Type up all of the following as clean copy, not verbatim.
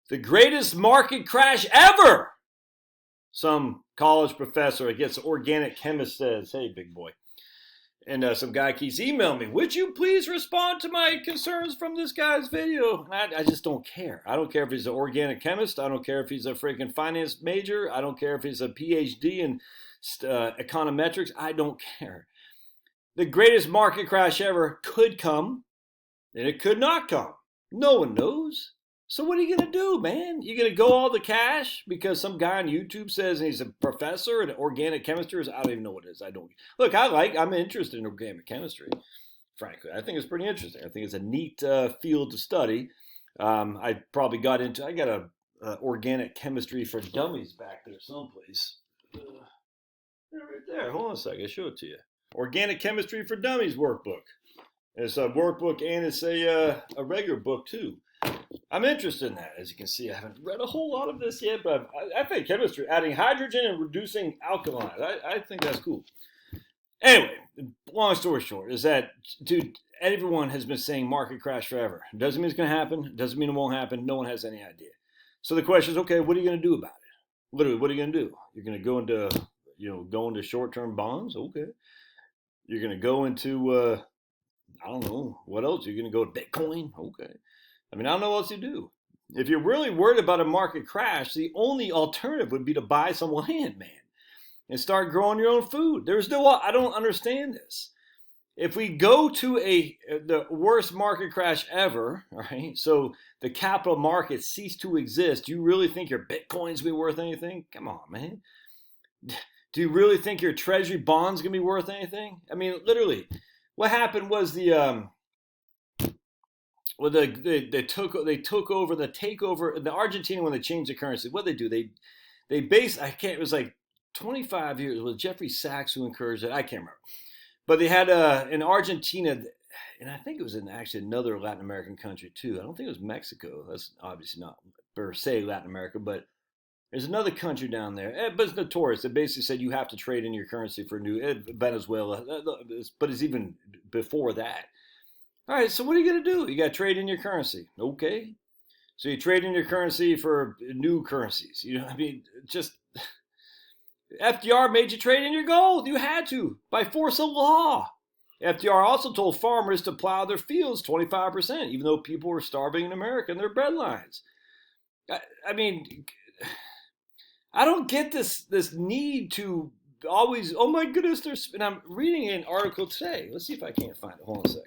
The greatest market crash ever. Some college professor, I guess organic chemist, says, hey, big boy. And some guy keeps emailing me, would you please respond to my concerns from this guy's video? And I just don't care. I don't care if he's an organic chemist. I don't care if he's a freaking finance major. I don't care if he's a PhD in econometrics. I don't care. The greatest market crash ever could come, and it could not come. No one knows. So what are you going to do, man? You going to go all the cash because some guy on YouTube says he's a professor in organic chemistry? I don't even know what it is. I don't. Look, I'm interested in organic chemistry, frankly. I think it's pretty interesting. I think it's a neat field to study. I got a organic chemistry for dummies back there someplace. Right there. Hold on a second. I'll show it to you. Organic Chemistry for Dummies workbook. It's a workbook and it's a regular book too. I'm interested in that. As you can see, I haven't read a whole lot of this yet, but I think chemistry, adding hydrogen and reducing alkaline, I think that's cool. Anyway, long story short is that, dude, everyone has been saying market crash forever. Doesn't mean it's going to happen. Doesn't mean it won't happen. No one has any idea. So the question is, okay, what are you going to do about it? Literally, what are you going to do? You're going to go into short-term bonds? Okay. You're going to go into, I don't know, what else? You're going to go to Bitcoin? Okay. I mean, I don't know what else you do. If you're really worried about a market crash, the only alternative would be to buy some land, man, and start growing your own food. I don't understand this. If we go to the worst market crash ever, right? So the capital markets cease to exist. Do you really think your Bitcoin's gonna be worth anything? Come on, man. Do you really think your treasury bonds gonna be worth anything? I mean, literally, what happened was they took over the takeover the Argentina when they changed the currency. What they do? It was like 25 years. It was Jeffrey Sachs who encouraged it. I can't remember. But they had in Argentina, and I think it was in actually another Latin American country too. I don't think it was Mexico. That's obviously not per se Latin America, but there's another country down there. But it's notorious. They basically said you have to trade in your currency for Venezuela. But it's even before that. All right, so what are you going to do? You got to trade in your currency. Okay. So you trade in your currency for new currencies. You know what I mean? Just FDR made you trade in your gold. You had to, by force of law. FDR also told farmers to plow their fields 25%, even though people were starving in America in their breadlines. I mean, I don't get this need to always, oh my goodness, and I'm reading an article today. Let's see if I can't find it. Hold on a second.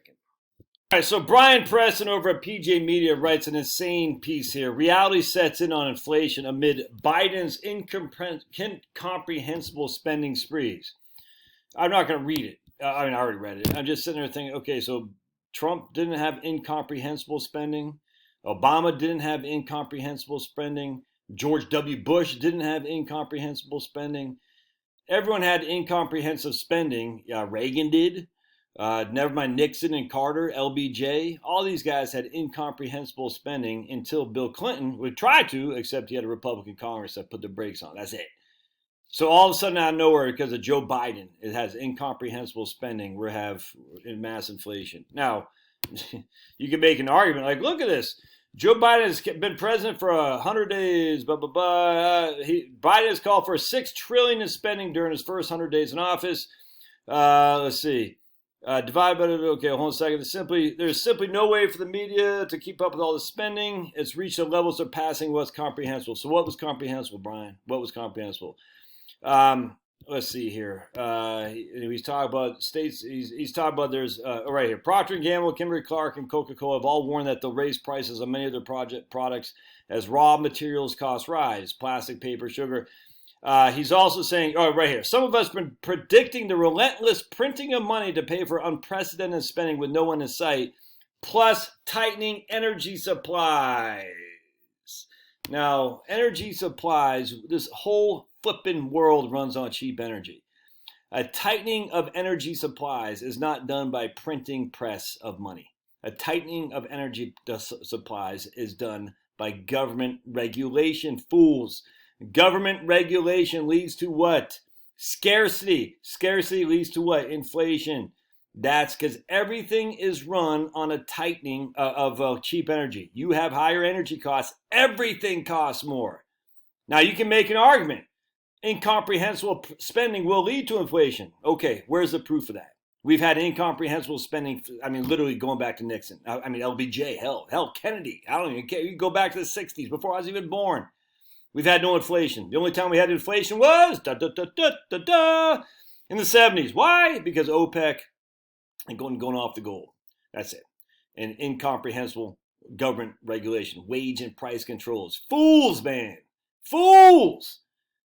All right, so Brian Preston over at PJ Media writes an insane piece here. Reality sets in on inflation amid Biden's incomprehensible spending sprees. I'm not going to read it. I already read it. I'm just sitting there thinking, okay, so Trump didn't have incomprehensible spending. Obama didn't have incomprehensible spending. George W. Bush didn't have incomprehensible spending. Everyone had incomprehensive spending. Reagan did. Never mind Nixon and Carter, LBJ. All these guys had incomprehensible spending until Bill Clinton would try to, except he had a Republican Congress that put the brakes on. That's it. So all of a sudden, out of nowhere, because of Joe Biden, it has incomprehensible spending. We have mass inflation. Now, you can make an argument like, look at this. Joe Biden has been president for 100 days, blah, blah, blah. Biden has called for $6 trillion in spending during his first 100 days in office. Let's see. Divided by, okay, hold on a second. There's simply no way for the media to keep up with all the spending. It's reached a level surpassing what's comprehensible. So what was comprehensible, Brian? What was comprehensible? Let's see here. He's talking about states. He's talking about there's right here. Procter & Gamble, Kimberly-Clark, and Coca-Cola have all warned that they'll raise prices on many of their products as raw materials costs rise. Plastic, paper, sugar. He's also saying, right here, some of us have been predicting the relentless printing of money to pay for unprecedented spending with no one in sight, plus tightening energy supplies. Now, energy supplies, this whole flipping world runs on cheap energy. A tightening of energy supplies is not done by printing press of money. A tightening of energy supplies is done by government regulation, fools. Government regulation leads to what? Scarcity. Scarcity leads to what? Inflation. That's because everything is run on a tightening of cheap energy. You have higher energy costs. Everything costs more. Now, you can make an argument. Incomprehensible spending will lead to inflation. Okay, where's the proof of that? We've had incomprehensible spending, I mean, literally going back to Nixon. I mean, LBJ, hell, Kennedy. I don't even care. You go back to the 60s, before I was even born. We've had no inflation. The only time we had inflation was in the 70s. Why? Because OPEC and going off the gold. That's it. And incomprehensible government regulation, wage and price controls. Fools, man. Fools.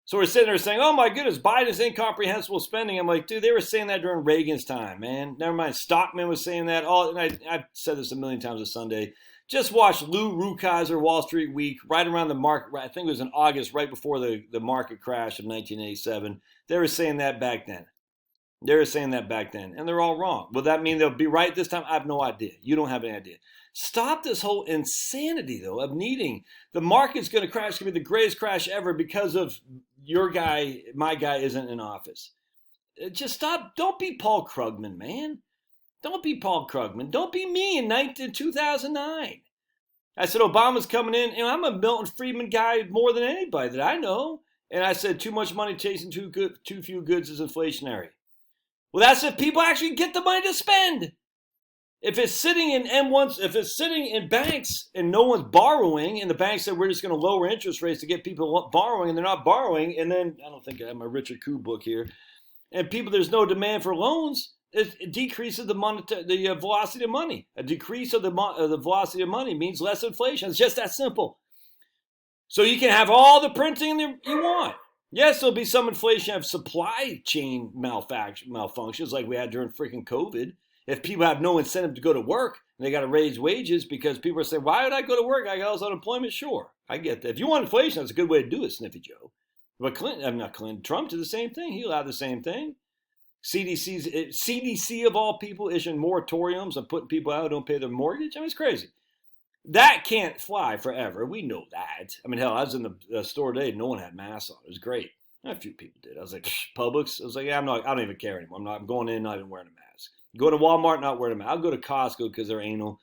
So we're sitting there saying, oh my goodness, Biden's incomprehensible spending. I'm like, dude, they were saying that during Reagan's time, man. Never mind, Stockman was saying that. I've said this a million times a Sunday. Just watch Lou Rukeyser, Wall Street Week, right around the market. I think it was in August, right before the market crash of 1987. They were saying that back then. And they're all wrong. Will that mean they'll be right this time? I have no idea. You don't have any idea. Stop this whole insanity, though, of needing the market's going to crash. It's going to be the greatest crash ever because of your guy, my guy isn't in office. Just stop. Don't be Paul Krugman, man. Don't be Paul Krugman. Don't be me in 2009. I said Obama's coming in, and I'm a Milton Friedman guy more than anybody that I know. And I said too much money chasing too few goods is inflationary. Well, that's if people actually get the money to spend. If it's sitting in M1s, if it's sitting in banks and no one's borrowing, and the bank said we're just going to lower interest rates to get people borrowing, and they're not borrowing, and then I don't think I have my Richard Koo book here, and there's no demand for loans, it decreases the velocity of money. A decrease of the velocity of money means less inflation. It's just that simple. So you can have all the printing you want. Yes, there'll be some inflation of supply chain malfunctions like we had during freaking COVID. If people have no incentive to go to work and they got to raise wages because people are saying, why would I go to work? I got all this unemployment. Sure, I get that. If you want inflation, that's a good way to do it, Sniffy Joe. But Trump did the same thing. He allowed the same thing. CDC of all people issuing moratoriums and putting people out who don't pay their mortgage. I mean, it's crazy. That can't fly forever. We know that. I mean, hell, I was in the store today. No one had masks on. It was great. A few people did. I was like, Publix. I was like, yeah, I don't even care anymore. I'm going in, not even wearing a mask. Go to Walmart, not wearing a mask. I'll go to Costco because they're anal.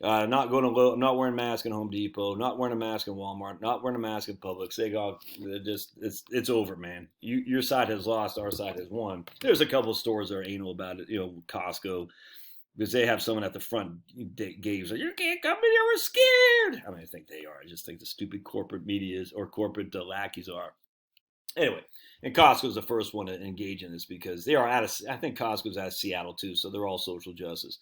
Not going to Lowe's. I'm not wearing a mask in Home Depot. Not wearing a mask in Walmart. Not wearing a mask in Publix. It's over, man. Your side has lost. Our side has won. There's a couple of stores that are anal about it. Costco. Because they have someone at the front gates like, you can't come in here, we're scared. I mean, I think they are. I just think the stupid corporate medias or corporate lackeys are. Anyway, and Costco's the first one to engage in this because they are I think Costco's out of Seattle too, so they're all social justice.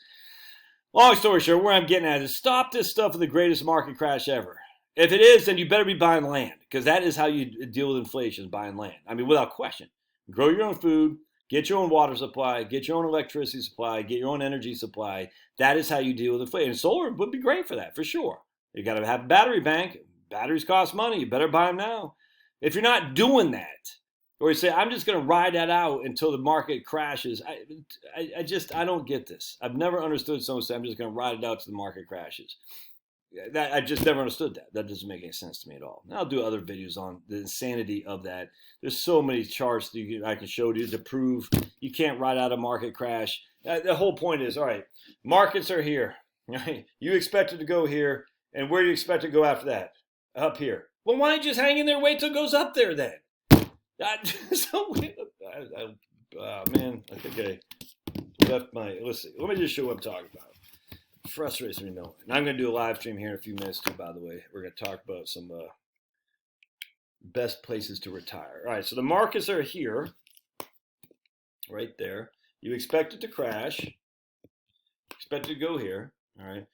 Long story short, where I'm getting at is stop this stuff with the greatest market crash ever. If it is, then you better be buying land because that is how you deal with inflation, buying land. I mean, without question. Grow your own food. Get your own water supply, get your own electricity supply, get your own energy supply. That is how you deal with inflation. And solar would be great for that, for sure. You got to have a battery bank. Batteries cost money. You better buy them now. If you're not doing that, or you say, I'm just going to ride that out until the market crashes, I don't get this. I've never understood someone say, I'm just going to ride it out till the market crashes. I just never understood that. That doesn't make any sense to me at all. And I'll do other videos on the insanity of that. There's so many charts I can show you to prove you can't ride out a market crash. The whole point is, all right, markets are here. Right? You expect it to go here, and where do you expect it to go after that? Up here. Well, why don't you just hang in there and wait till it goes up there then? Man, I think I left my, let's see. Let me just show what I'm talking about. Frustrates me knowing. And I'm going to do a live stream here in a few minutes too, by the way. We're going to talk about some best places to retire. All right, so the markets are here, right there. You expect it to crash. Expect it to go here, all right?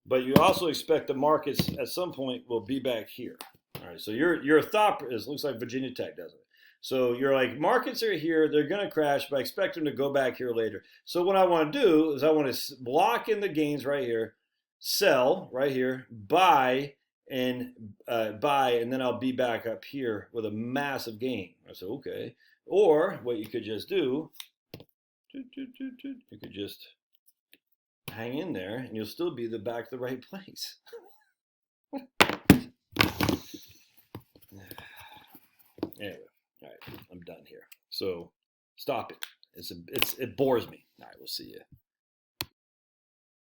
But you also expect the markets at some point will be back here. All right, so your thought is, looks like Virginia Tech does it. So you're like, markets are here, they're going to crash, but I expect them to go back here later. So what I want to do is I want to block in the gains right here, sell right here, buy, and then I'll be back up here with a massive gain. I said, okay. Or what you could just do, you could just hang in there, and you'll still be back to the right place. Anyway. All right, I'm done here. So stop it. It bores me. All right, we'll see you.